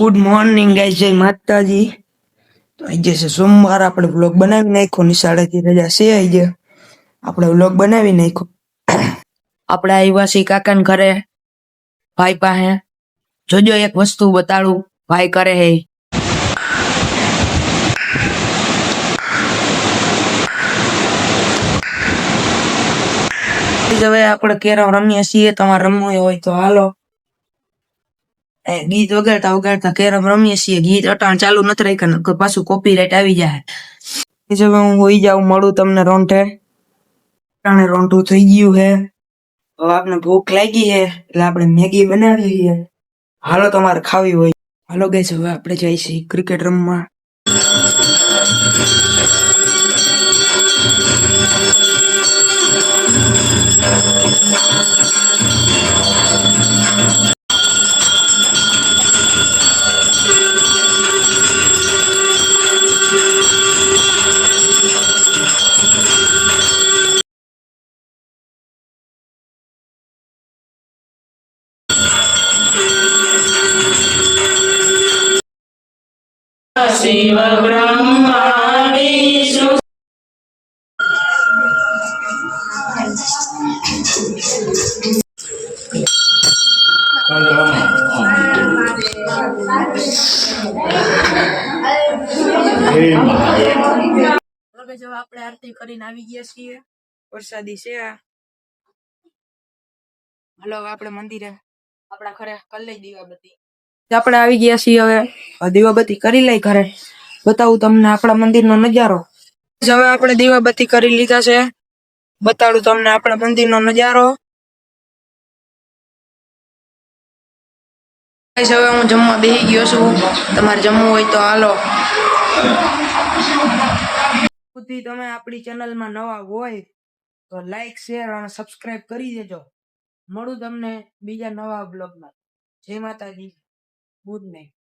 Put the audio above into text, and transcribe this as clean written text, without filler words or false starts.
Good morning guys, જય માતાજી। તો આજે છે સોમવાર, આપણે વ્લોગ બનાવી નાખ્યો। નિશાળેથી રજા છે, આજે આપણે વ્લોગ બનાવી નાખ્યો। આપણે આવ્યા છીએ કાકાના ઘરે, ભાઈ પાસે। જોજો એક વસ્તુ બતાડું, ભાઈ કરે હે। હવે આપણે કેરમ રમીએ છીએ, તમારે રમવું હોય તો હાલો। ગીત વગાડતા વગાડતા કેરમ રમીએ છીએ। ગીત અટાણ ચાલુ નથી રાખ્યા, નકર પાછું કોપીરાઈટ આવી જાય। હવે હું હોઈ જાઉં, મળું તમને રોંઠે। અટાણે રોંઠું થઈ ગયું હે। હવે આપણે ભૂખ લાગી હે એટલે આપણે મેગી બનાવી છે। હાલો તમારે ખાવી હોય હાલો ગાઈસ, હવે આપણે જઈએ છીએ ક્રિકેટ રમવા। શિવ બ્રહ્મા વિષ્ણુ આપણે આરતી કરીને આવી ગયા છીએ। વરસાદી છે આ। હાલો આપણે મંદિરે આપણા ઘરે કરી લઈ દીવાબત્તી। આપણે આવી ગયા છીએ, હવે દીવાબત્તી કરી લઈ ઘરે। બતાવું તમને આપણા મંદિરનો નજારો। હવે આપણે દીવાબત્તી કરી લીધા છે, બતાડું તમને આપણા મંદિરનો નજારો। હવે હું જમવા બેસી ગયો છું, તમારે જમવું હોય તો હાલો। તમે આપણી ચેનલમાં નવા હોય તો લાઈક, શેર અને સબસ્ક્રાઇબ કરી દેજો। મળું તમને બીજા નવા બ્લોગમાં। જય માતાજી, ગુડ નાઇટ।